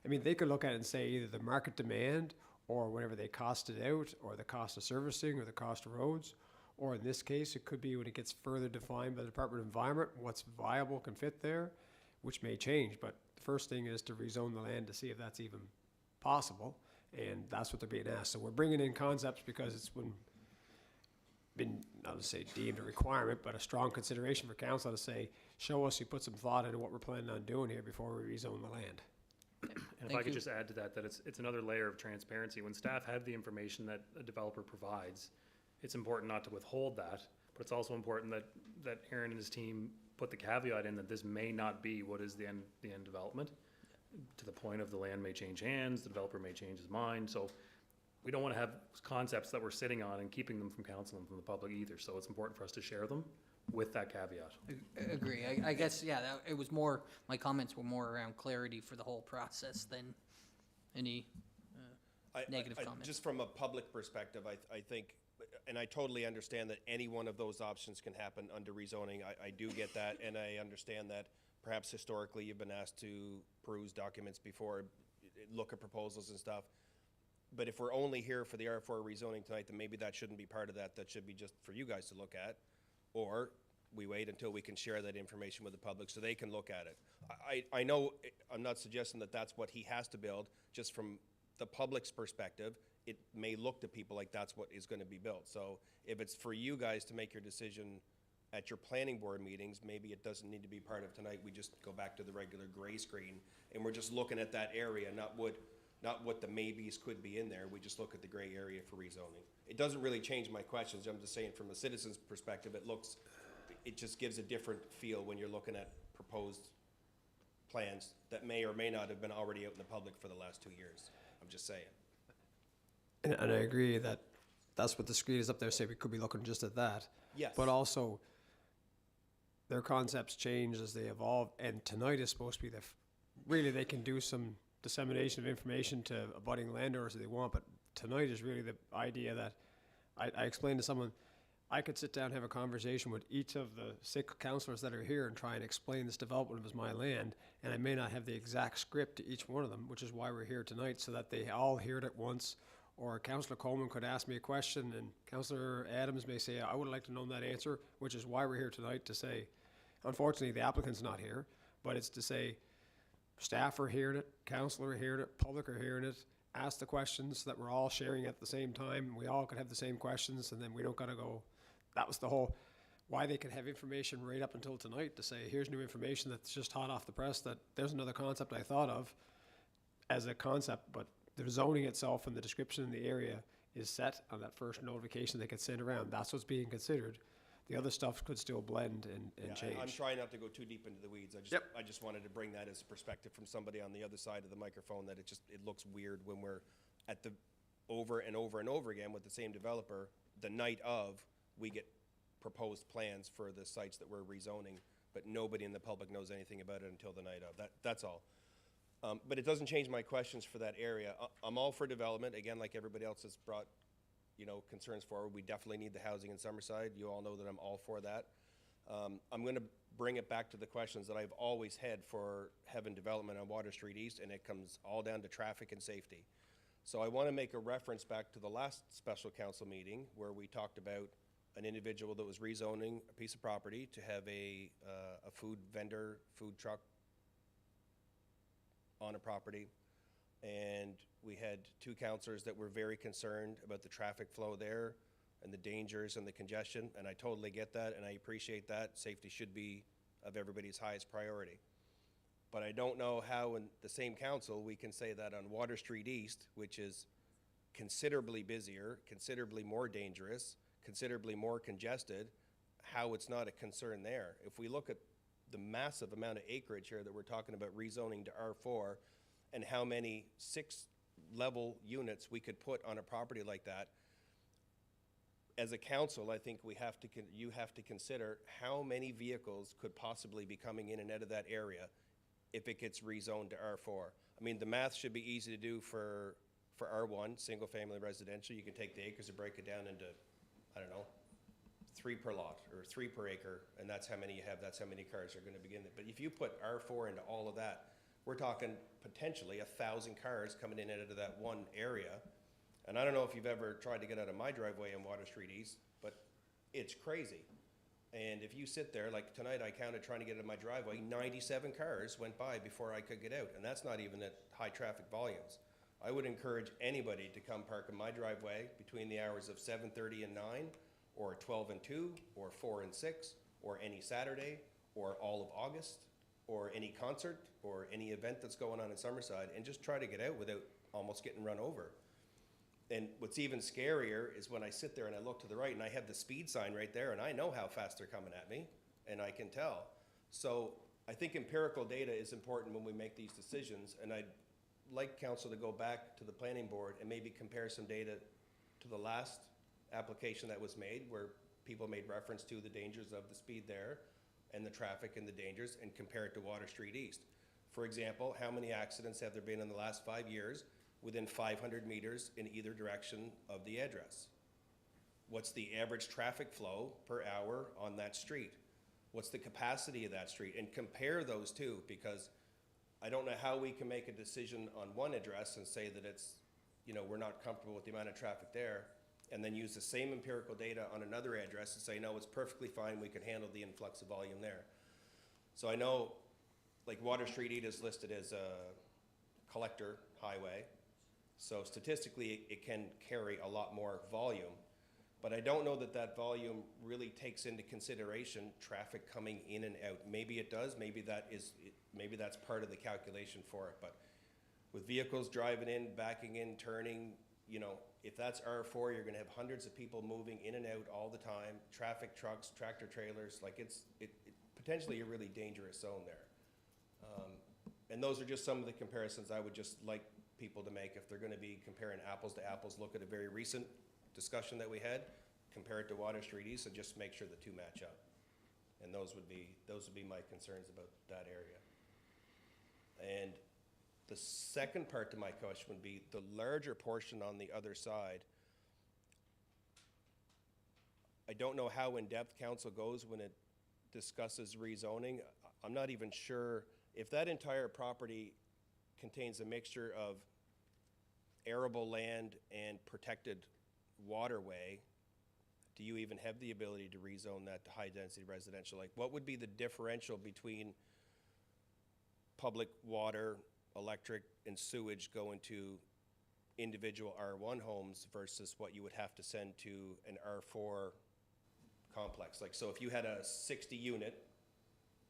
they could look at it and say either the market demand or whatever they costed out, or the cost of servicing, or the cost of roads, or in this case, it could be when it gets further defined by the Department of Environment, what's viable can fit there, which may change. But the first thing is to rezone the land to see if that's even possible. And that's what they're being asked. So we're bringing in concepts because it's been, not to say deemed a requirement, but a strong consideration for council to say, show us you put some thought into what we're planning on doing here before we rezone the land.
if
Thank
I could
you.
just add to that, that it's another layer of transparency. When staff have the information that a developer provides, it's important not to withhold that, but it's also important that Aaron and his team put the caveat in that this may not be what is the end development, to the point of the land may change hands, the developer may change his mind. So we don't want to have concepts that we're sitting on and keeping them from council and from the public either. So it's important for us to share them with that caveat.
Agree. I guess, yeah, it was more, my comments were more around clarity for the whole process than any negative comments.
Just from a public perspective, I think, and I totally understand that any one of those options can happen under rezoning. I do get that, and I understand that perhaps historically you've been asked to peruse documents before, look at proposals and stuff. But if we're only here for the R4 rezoning tonight, then maybe that shouldn't be part of that. That should be just for you guys to look at. Or we wait until we can share that information with the public so they can look at it. I know, I'm not suggesting that that's what he has to build. Just from the public's perspective, it may look to people like that's what is going to be built. So if it's for you guys to make your decision at your planning board meetings, maybe it doesn't need to be part of tonight. We just go back to the regular gray screen, and we're just looking at that area, not what the maybes could be in there. We just look at the gray area for rezoning. It doesn't really change my questions. I'm just saying from a citizen's perspective, it just gives a different feel when you're looking at proposed plans that may or may not have been already out in the public for the last 2 years. I'm just saying.
And I agree that that's what the screen is up there, say we could be looking just at that.
Yes.
But also, their concepts change as they evolve, and tonight is supposed to be really they can do some dissemination of information to abutting landowners if they want, but tonight is really the idea that I explained to someone, I could sit down and have a conversation with each of the 6 councillors that are here and try and explain this development as my land, and I may not have the exact script to each one of them, which is why we're here tonight, so that they all hear it at once. Or Councillor Coleman could ask me a question, and Councillor Adams may say, I would like to know that answer, which is why we're here tonight, to say, unfortunately, the applicant's not here, but it's to say, staff are hearing it, councillor are hearing it, public are hearing it, ask the questions so that we're all sharing at the same time, we all could have the same questions, and then we don't gotta go, that was the whole, why they could have information right up until tonight to say, here's new information that's just hot off the press, that there's another concept I thought of as a concept, but the zoning itself and the description in the area is set on that first notification that gets sent around. That's what's being considered. The other stuff could still blend and change.
I'm trying not to go too deep into the weeds. I just wanted to bring that as a perspective from somebody on the other side of the microphone, that it looks weird when we're at the over and over and over again with the same developer. The night of, we get proposed plans for the sites that we're rezoning, but nobody in the public knows anything about it until the night of. That's all. But it doesn't change my questions for that area. I'm all for development. Again, like everybody else has brought, concerns forward. We definitely need the housing in Summerside. You all know that I'm all for that. I'm going to bring it back to the questions that I've always had for having development on Water Street East, and it comes all down to traffic and safety. So I want to make a reference back to the last special council meeting where we talked about an individual that was rezoning a piece of property to have a food vendor, food truck on a property, and we had 2 councillors that were very concerned about the traffic flow there and the dangers and the congestion, and I totally get that, and I appreciate that. Safety should be of everybody's highest priority. But I don't know how in the same council we can say that on Water Street East, which is considerably busier, considerably more dangerous, considerably more congested, how it's not a concern there. If we look at the massive amount of acreage here that we're talking about rezoning to R4, and how many 6-level units we could put on a property like that, as a council, I think you have to consider how many vehicles could possibly be coming in and out of that area if it gets rezoned to R4. I mean, the math should be easy to do for R1, single-family residential. You can take the acres and break it down into, I don't know, 3 per lot or 3 per acre, and that's how many you have, that's how many cars are going to begin. But if you put R4 into all of that, we're talking potentially 1,000 cars coming in and out of that one area. And I don't know if you've ever tried to get out of my driveway on Water Street East, but it's crazy. And if you sit there, like tonight I counted trying to get out of my driveway, 97 cars went by before I could get out, and that's not even at high traffic volumes. I would encourage anybody to come park in my driveway between the hours of 7:30 and 9, or 12 and 2, or 4 and 6, or any Saturday, or all of August, or any concert or any event that's going on in Summerside and just try to get out without almost getting run over. And what's even scarier is when I sit there and I look to the right and I have the speed sign right there and I know how fast they're coming at me and I can tell. So I think empirical data is important when we make these decisions, and I'd like council to go back to the planning board and maybe compare some data to the last application that was made where people made reference to the dangers of the speed there and the traffic and the dangers, and compare it to Water Street East. For example, how many accidents have there been in the last 5 years within 500 meters in either direction of the address? What's the average traffic flow per hour on that street? What's the capacity of that street? And compare those two, because I don't know how we can make a decision on one address and say that it's, you know, we're not comfortable with the amount of traffic there, and then use the same empirical data on another address and say, no, it's perfectly fine, we can handle the influx of volume there. So I know, like, Water Street East is listed as a collector highway, so statistically it can carry a lot more volume, but I don't know that that volume really takes into consideration traffic coming in and out. Maybe it does, maybe that's part of the calculation for it, but with vehicles driving in, backing in, turning, you know, if that's R4, you're gonna have hundreds of people moving in and out all the time, traffic, trucks, tractor trailers, like it's potentially a really dangerous zone there. And those are just some of the comparisons I would just like people to make. If they're gonna be comparing apples to apples, look at a very recent discussion that we had, compare it to Water Street East, and just make sure the two match up. And those would be my concerns about that area. And the second part to my question would be the larger portion on the other side. I don't know how in-depth council goes when it discusses rezoning. I'm not even sure if that entire property contains a mixture of arable land and protected waterway. Do you even have the ability to rezone that to high-density residential? Like, what would be the differential between public water, electric, and sewage going to individual R1 homes versus what you would have to send to an R4 complex? Like, so if you had a 60 unit,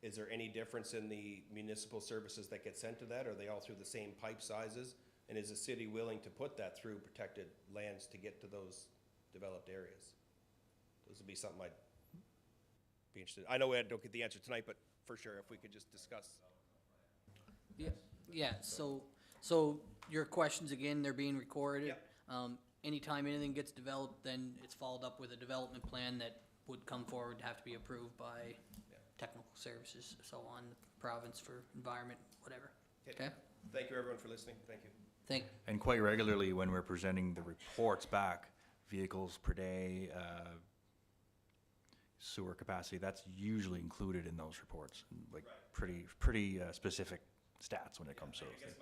is there any difference in the municipal services that get sent to that? Are they all through the same pipe sizes? And is the city willing to put that through protected lands to get to those developed areas? Those would be something I'd be interested in. I know I don't get the answer tonight, but for sure, if we could just discuss.
Yeah, so your questions, again, they're being recorded. Anytime anything gets developed, then it's followed up with a development plan that would come forward, have to be approved by technical services, so on, the province for environment, whatever. Okay?
Thank you, everyone, for listening. Thank you.
And quite regularly, when we're presenting the reports back, vehicles per day, sewer capacity, that's usually included in those reports, like pretty specific stats when it comes to those things.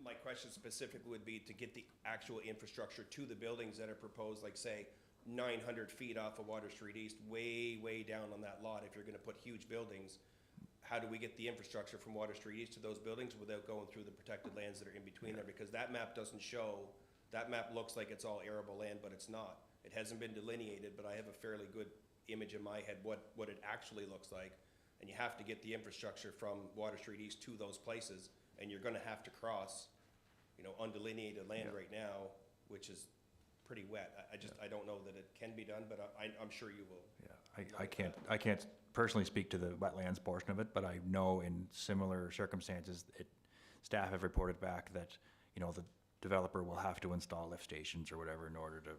My question specifically would be to get the actual infrastructure to the buildings that are proposed, like say 900 feet off of Water Street East, way down on that lot. If you're gonna put huge buildings, how do we get the infrastructure from Water Street East to those buildings without going through the protected lands that are in between there? Because that map doesn't show, that map looks like it's all arable land, but it's not. It hasn't been delineated, but I have a fairly good image in my head what it actually looks like. And you have to get the infrastructure from Water Street East to those places, and you're gonna have to cross, you know, undelineated land right now, which is pretty wet. I don't know that it can be done, but I'm sure you will.
Yeah, I can't personally speak to the wetlands portion of it, but I know in similar circumstances, staff have reported back that, you know, the developer will have to install lift stations or whatever in order to,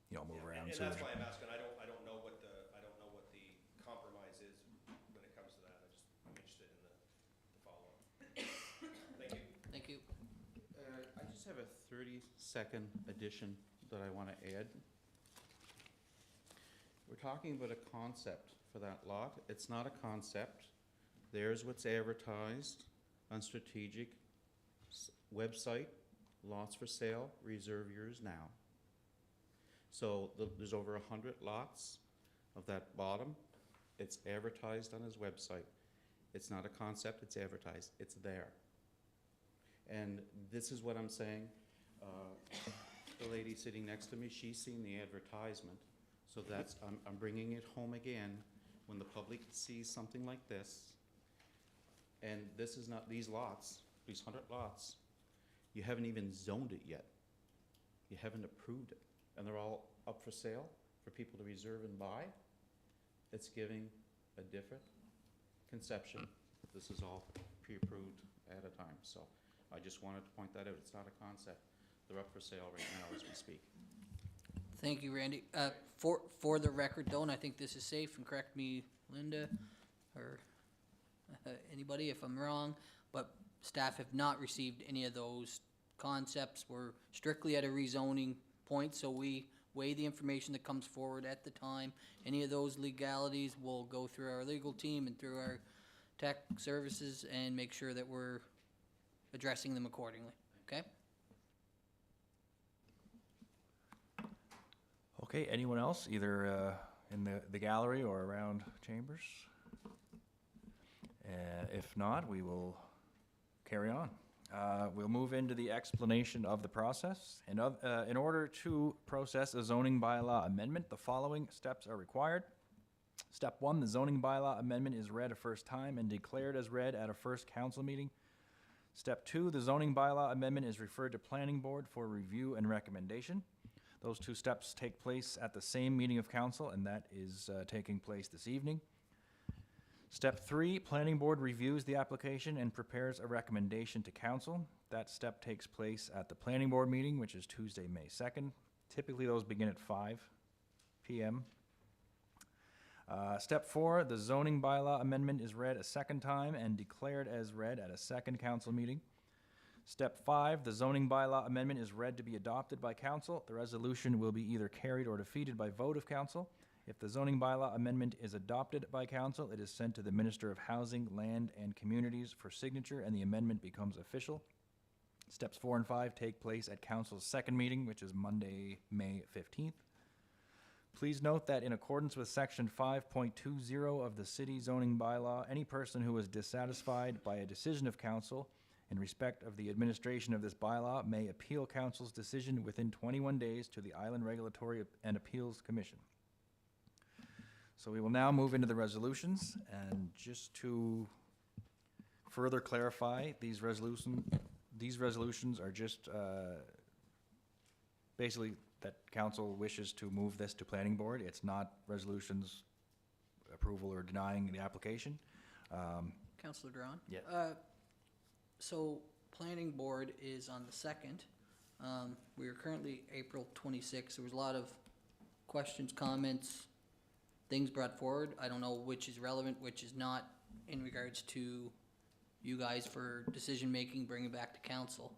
you know, move around.
And that's why I'm asking. I don't know what the compromise is when it comes to that. I'm interested in the follow-up. Thank you.
Thank you.
I just have a 30-second addition that I want to add. We're talking about a concept for that lot. It's not a concept. There's what's advertised on strategic website, lots for sale, reserve yours now. So there's over 100 lots of that bottom. It's advertised on his website. It's not a concept, it's advertised. It's there. And this is what I'm saying. The lady sitting next to me, she's seen the advertisement. So that's, I'm bringing it home again. When the public sees something like this, And this is not, these lots, these 100 lots, you haven't even zoned it yet. You haven't approved it. And they're all up for sale for people to reserve and buy. It's giving a different conception. This is all pre-approved at a time. So I just wanted to point that out. It's not a concept. They're up for sale right now as we speak.
Thank you, Randy. For the record though, and I think this is safe, and correct me, Linda, or anybody if I'm wrong, but staff have not received any of those concepts. We're strictly at a rezoning point, so we weigh the information that comes forward at the time. Any of those legalities will go through our legal team and through our tech services and make sure that we're addressing them accordingly, okay?
Okay, anyone else, either in the gallery or around chambers? If not, we will carry on. We'll move into the explanation of the process. In order to process a zoning bylaw amendment, the following steps are required. Step 1, the zoning bylaw amendment is read a first time and declared as read at a first council meeting. Step 2, the zoning bylaw amendment is referred to planning board for review and recommendation. Those two steps take place at the same meeting of council, and that is taking place this evening. Step 3, planning board reviews the application and prepares a recommendation to council. That step takes place at the planning board meeting, which is Tuesday, May 2nd. Typically, those begin at 5 p.m. Step 4, the zoning bylaw amendment is read a second time and declared as read at a second council meeting. Step 5, the zoning bylaw amendment is read to be adopted by council. The resolution will be either carried or defeated by vote of council. If the zoning bylaw amendment is adopted by council, it is sent to the Minister of Housing, Land and Communities for signature, and the amendment becomes official. Steps 4 and 5 take place at council's second meeting, which is Monday, May 15th. Please note that in accordance with section 5.20 of the City Zoning Bylaw, any person who is dissatisfied by a decision of council in respect of the administration of this bylaw may appeal council's decision within 21 days to the Island Regulatory and Appeals Commission. So we will now move into the resolutions, and just to further clarify, these resolutions are just basically that council wishes to move this to planning board. It's not resolutions approval or denying the application.
Councillor Doiron?
Yeah.
So planning board is on the 2nd. We are currently April 26th. There was a lot of questions, comments, things brought forward. I don't know which is relevant, which is not in regards to you guys for decision-making, bringing back to council.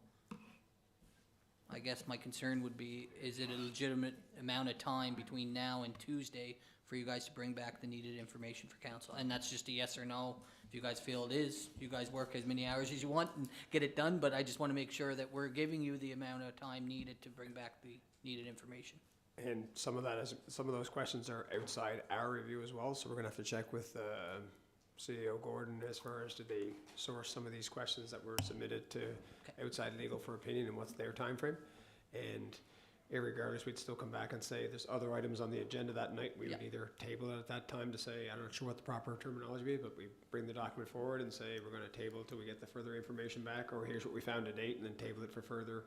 I guess my concern would be, is it a legitimate amount of time between now and Tuesday for you guys to bring back the needed information for council? And that's just a yes or no. If you guys feel it is, you guys work as many hours as you want and get it done, but I just want to make sure that we're giving you the amount of time needed to bring back the needed information.
And some of those questions are outside our review as well, so we're gonna have to check with CEO Gordon as far as did they source some of these questions that were submitted to outside legal for opinion and what's their time frame. And irregardless, we'd still come back and say there's other items on the agenda that night. We would either table it at that time to say, I'm not sure what the proper terminology would be, but we bring the document forward and say we're gonna table it till we get the further information back, or here's what we found to date, and then table it for further.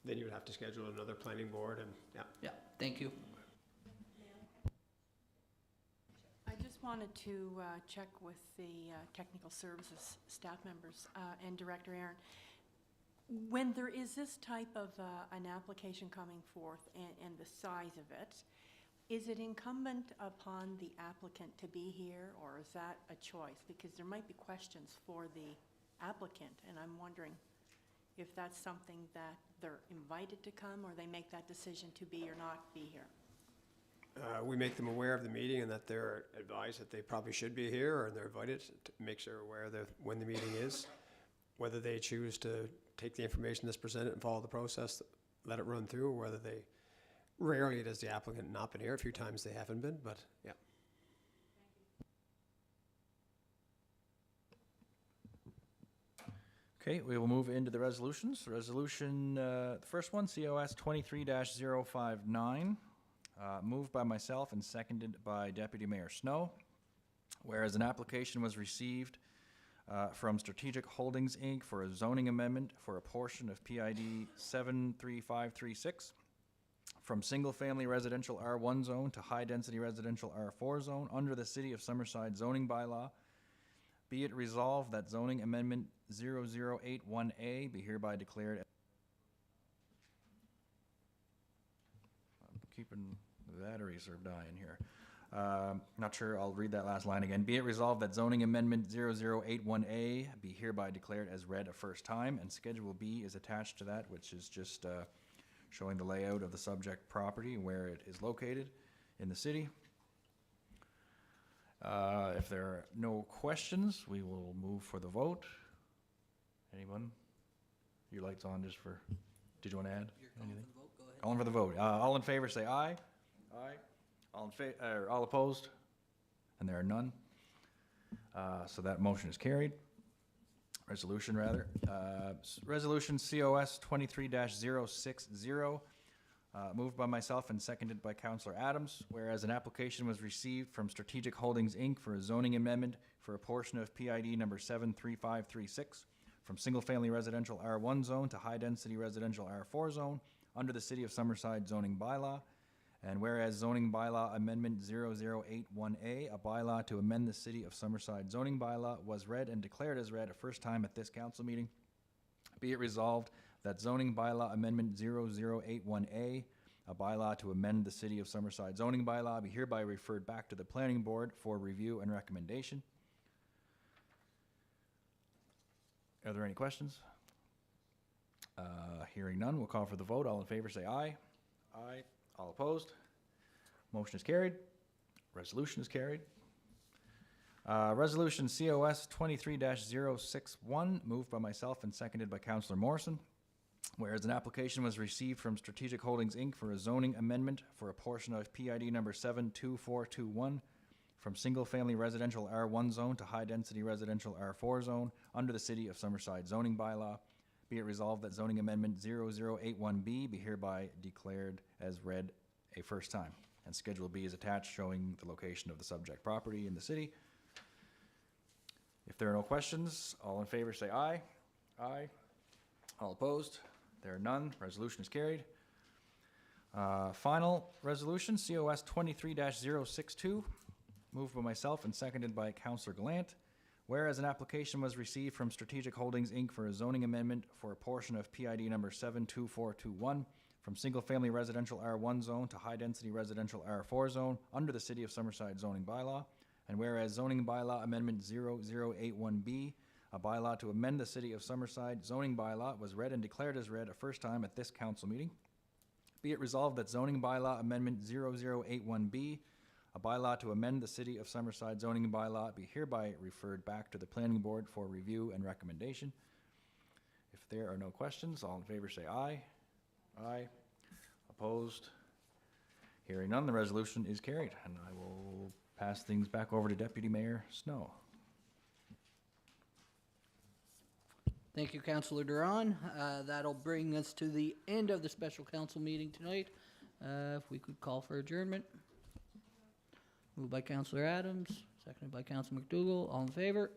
Then you would have to schedule another planning board, and
Yeah, thank you.
I just wanted to check with the technical services staff members and Director Aaron. When there is this type of an application coming forth and the size of it, is it incumbent upon the applicant to be here, or is that a choice? Because there might be questions for the applicant, and I'm wondering if that's something that they're invited to come, or they make that decision to be or not be here.
we make them aware of the meeting and that they're advised that they probably should be here, or they're invited to make sure aware that when the meeting is. Whether they choose to take the information that's presented and follow the process, let it run through, or whether they, rarely does the applicant not been here, a few times they haven't been, but yeah.
Okay, we will move into the resolutions. Resolution, the first one, COS 23-059, moved by myself and seconded by Deputy Mayor Snow. Whereas an application was received from Strategic Holdings, Inc. for a zoning amendment for a portion of PID 73536 from single-family residential R1 zone to high-density residential R4 zone under the City of Summerside zoning bylaw. Be it resolved that zoning amendment 0081A be hereby declared. I'm keeping the batteries are dying here. Not sure, I'll read that last line again. Be it resolved that zoning amendment 0081A be hereby declared as read a first time, and Schedule B is attached to that, which is just showing the layout of the subject property and where it is located in the city. If there are no questions, we will move for the vote. Anyone? Your light's on just for, did you want to add anything?
For the vote, go ahead.
Calling for the vote. All in favor, say aye. Aye. All opposed? And there are none. So that motion is carried. Resolution, rather. Resolution COS 23-060, moved by myself and seconded by Councillor Adams, whereas an application was received from Strategic Holdings, Inc. for a zoning amendment for a portion of PID number 73536 from single-family residential R1 zone to high-density residential R4 zone under the City of Summerside zoning bylaw. And whereas zoning bylaw amendment 0081A, a bylaw to amend the City of Summerside zoning bylaw, was read and declared as read a first time at this council meeting. Be it resolved that zoning bylaw amendment 0081A, a bylaw to amend the City of Summerside zoning bylaw, be hereby referred back to the planning board for review and recommendation. Are there any questions? Hearing none, we'll call for the vote. All in favor say aye. Aye. All opposed? Motion is carried. Resolution is carried. Resolution COS 23-061, moved by myself and seconded by Councillor Morrison. Whereas an application was received from Strategic Holdings, Inc. for a zoning amendment for a portion of PID number 72421 from single-family residential R1 zone to high-density residential R4 zone under the City of Summerside zoning bylaw. Be it resolved that zoning amendment 0081B be hereby declared as read a first time. And Schedule B is attached, showing the location of the subject property in the city. If there are no questions, all in favor say aye. Aye. All opposed? There are none. Resolution is carried. Final resolution, COS 23-062, moved by myself and seconded by Councillor Gallant. Whereas an application was received from Strategic Holdings, Inc. for a zoning amendment for a portion of PID number 72421 from single-family residential R1 zone to high-density residential R4 zone under the City of Summerside zoning bylaw. And whereas zoning bylaw amendment 0081B, a bylaw to amend the City of Summerside zoning bylaw, was read and declared as read a first time at this council meeting. Be it resolved that zoning bylaw amendment 0081B, a bylaw to amend the City of Summerside zoning bylaw, be hereby referred back to the planning board for review and recommendation. If there are no questions, all in favor say aye. Aye. Opposed? Hearing none, the resolution is carried, and I will pass things back over to Deputy Mayor Snow.
Thank you, Councillor Doiron. That'll bring us to the end of the special council meeting tonight. If we could call for adjournment. Moved by Councillor Adams, seconded by Councillor McDougall. All in favor?